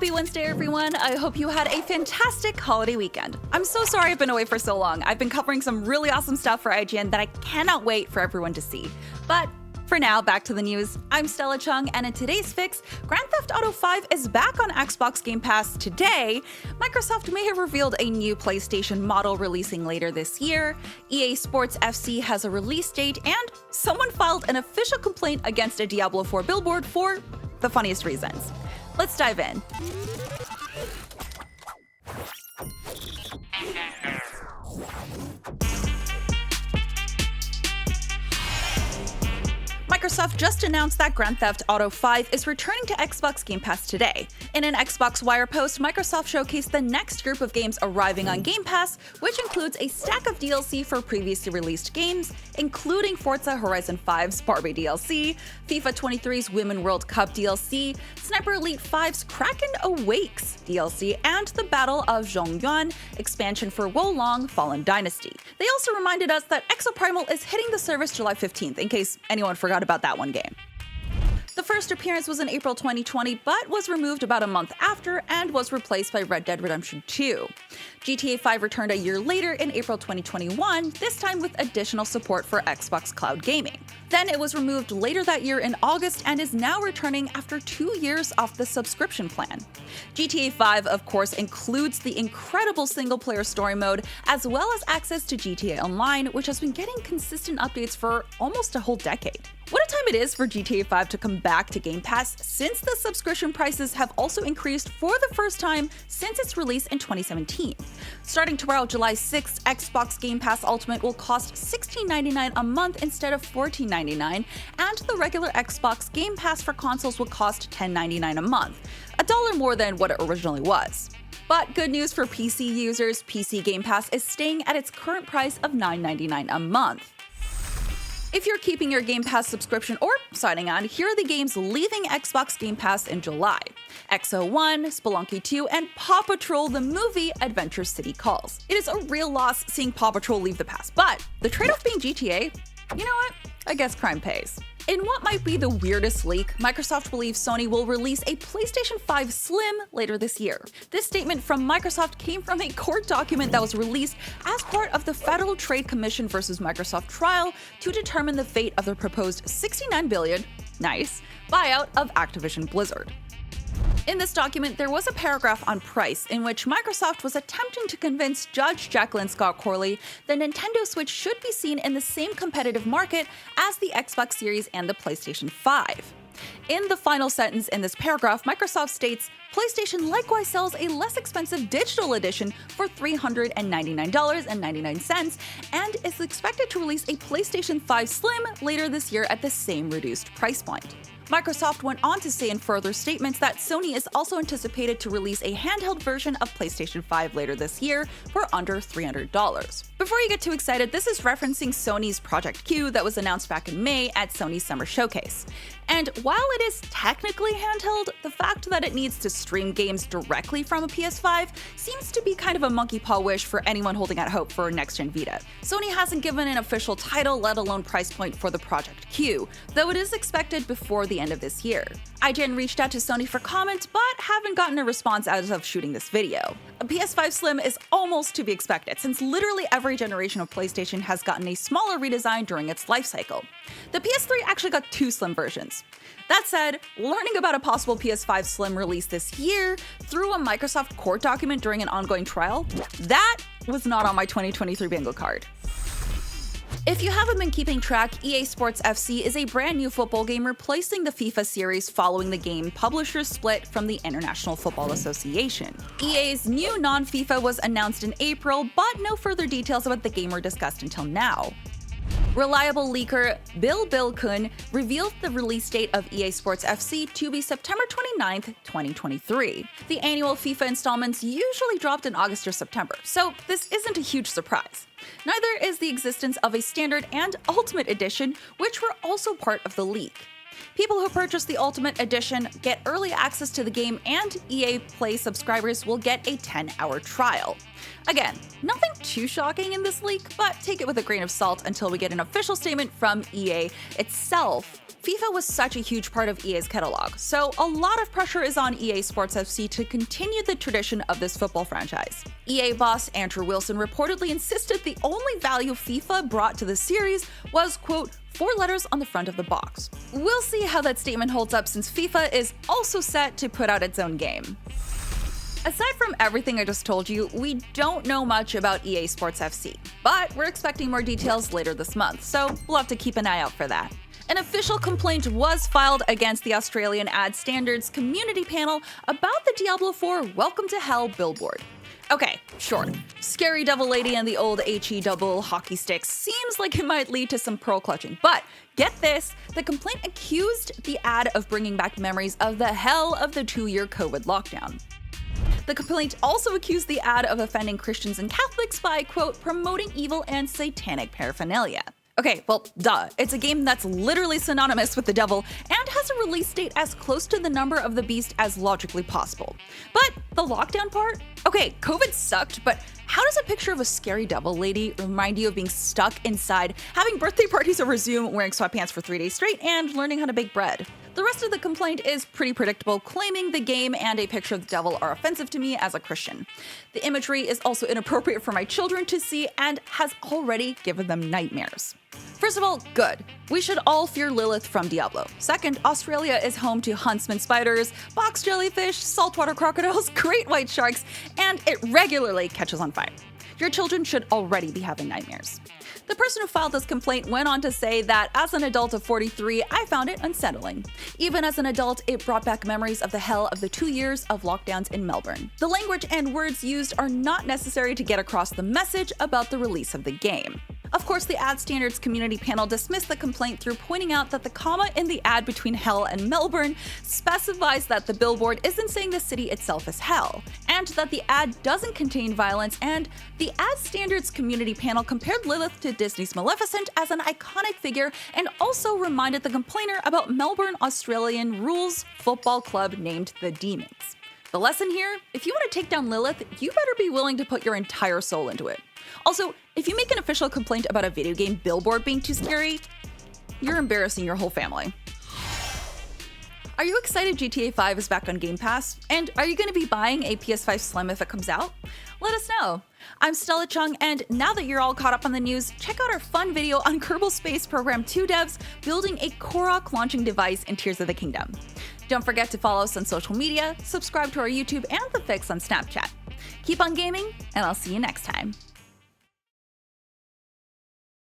Happy Wednesday, everyone. I hope you had a fantastic holiday weekend. I'm so sorry I've been away for so long. I've been covering some really awesome stuff for IGN that I cannot wait for everyone to see. But for now, back to the news. I'm Stella Chung, and in today's fix, Grand Theft Auto 5 is back on Xbox Game Pass today. Microsoft may have revealed a new PlayStation model releasing later this year. EA Sports FC has a release date, and someone filed an official complaint against a Diablo 4 billboard for the funniest reasons. Let's dive in. Microsoft just announced that Grand Theft Auto 5 is returning to Xbox Game Pass today. In an Xbox Wire post, Microsoft showcased the next group of games arriving on Game Pass, which includes a stack of DLC for previously released games, including Forza Horizon 5's Barbie DLC, FIFA 23's Women World Cup DLC, Sniper Elite 5's Kraken Awakes DLC, and the Battle of Zhongyuan expansion for Wolong Fallen Dynasty. They also reminded us that Exoprimal is hitting the service July 15th, in case anyone forgot about that one game. The first appearance was in April 2020, but was removed about a month after and was replaced by Red Dead Redemption 2. GTA 5 returned a year later in April 2021, this time with additional support for Xbox Cloud Gaming. Then it was removed later that year in August and is now returning after 2 years off the subscription plan. GTA 5, of course, includes the incredible single-player story mode, as well as access to GTA Online, which has been getting consistent updates for almost a whole decade. What a time it is for GTA 5 to come back to Game Pass, since the subscription prices have also increased for the first time since its release in 2017. Starting tomorrow, July 6th, Xbox Game Pass Ultimate will cost $16.99 a month instead of $14.99, and the regular Xbox Game Pass for consoles will cost $10.99 a month, $1 more than what it originally was. But good news for PC users, PC Game Pass is staying at its current price of $9.99 a month. If you're keeping your Game Pass subscription or signing on, here are the games leaving Xbox Game Pass in July: XO1, Spelunky 2, and Paw Patrol the movie Adventure City Calls. It is a real loss seeing Paw Patrol leave the pass, but the trade-off being GTA, you know what? I guess crime pays. In what might be the weirdest leak, Microsoft believes Sony will release a PlayStation 5 Slim later this year. This statement from Microsoft came from a court document that was released as part of the Federal Trade Commission versus Microsoft trial to determine the fate of the proposed $69 billion, nice, buyout of Activision Blizzard. In this document, there was a paragraph on price in which Microsoft was attempting to convince Judge Jacqueline Scott Corley the Nintendo Switch should be seen in the same competitive market as the Xbox Series and the PlayStation 5. In the final sentence in this paragraph, Microsoft states, PlayStation likewise sells a less expensive digital edition for $399.99 and is expected to release a PlayStation 5 Slim later this year at the same reduced price point. Microsoft went on to say in further statements that Sony is also anticipated to release a handheld version of PlayStation 5 later this year for under $300. Before you get too excited, this is referencing Sony's Project Q that was announced back in May at Sony's Summer Showcase. And while it is technically handheld, the fact that it needs to stream games directly from a PS5 seems to be kind of a monkey paw wish for anyone holding out hope for next-gen Vita. Sony hasn't given an official title, let alone price point for the Project Q, though it is expected before the end of this year. IGN reached out to Sony for comments, but haven't gotten a response as of shooting this video. A PS5 Slim is almost to be expected, since literally every generation of PlayStation has gotten a smaller redesign during its life cycle. The PS3 actually got 2 Slim versions. That said, learning about a possible PS5 Slim release this year through a Microsoft court document during an ongoing trial, that was not on my 2023 bingo card. If you haven't been keeping track, EA Sports FC is a brand new football game replacing the FIFA series following the game publisher split from the International Football Association. EA's new non-FIFA was announced in April, but no further details about the game were discussed until now. Reliable leaker Bill Kun revealed the release date of EA Sports FC to be September 29th, 2023. The annual FIFA installments usually dropped in August or September, so this isn't a huge surprise. Neither is the existence of a Standard and Ultimate Edition, which were also part of the leak. People who purchase the Ultimate Edition get early access to the game, and EA Play subscribers will get a 10-hour trial. Again, nothing too shocking in this leak, but take it with a grain of salt until we get an official statement from EA itself. FIFA was such a huge part of EA's catalog, so a lot of pressure is on EA Sports FC to continue the tradition of this football franchise. EA boss Andrew Wilson reportedly insisted the only value FIFA brought to the series was, quote, 4 letters on the front of the box. We'll see how that statement holds up since FIFA is also set to put out its own game. Aside from everything I just told you, we don't know much about EA Sports FC, but we're expecting more details later this month, so we'll have to keep an eye out for that. An official complaint was filed against the Australian Ad Standards Community Panel about the Diablo 4 Welcome to Hell billboard. Okay, sure, Scary Devil Lady and the old HE double hockey sticks seems like it might lead to some pearl clutching, but get this, the complaint accused the ad of bringing back memories of the hell of the 2-year COVID lockdown. The complaint also accused the ad of offending Christians and Catholics by, quote, promoting evil and satanic paraphernalia. Okay, well, duh. It's a game that's literally synonymous with the devil and has a release date as close to the number of the beast as logically possible. But the lockdown part? Okay, COVID sucked, but how does a picture of a scary devil lady remind you of being stuck inside, having birthday parties over Zoom, wearing sweatpants for 3 days straight, and learning how to bake bread? The rest of the complaint is pretty predictable, claiming the game and a picture of the devil are offensive to me as a Christian. The imagery is also inappropriate for my children to see and has already given them nightmares. First of all, good. We should all fear Lilith from Diablo. Second, Australia is home to huntsman spiders, box jellyfish, saltwater crocodiles, great white sharks, and it regularly catches on fire. Your children should already be having nightmares. The person who filed this complaint went on to say that as an adult of 43, I found it unsettling. Even as an adult, it brought back memories of the hell of the 2 years of lockdowns in Melbourne. The language and words used are not necessary to get across the message about the release of the game. Of course, the Ad Standards Community Panel dismissed the complaint through pointing out that the comma in the ad between hell and Melbourne specifies that the billboard isn't saying the city itself is hell, and that the ad doesn't contain violence, and the Ad Standards Community Panel compared Lilith to Disney's Maleficent as an iconic figure and also reminded the complainer about Melbourne Australian rules football club named the Demons. The lesson here, if you want to take down Lilith, you better be willing to put your entire soul into it. Also, if you make an official complaint about a video game billboard being too scary, you're embarrassing your whole family. Are you excited GTA 5 is back on Game Pass? And are you going to be buying a PS5 Slim if it comes out? Let us know. I'm Stella Chung, and now that you're all caught up on the news, check out our fun video on Kerbal Space Program 2 devs building a Korok launching device in Tears of the Kingdom. Don't forget to follow us on social media, subscribe to our YouTube, and The Fix on Snapchat. Keep on gaming, and I'll see you next time.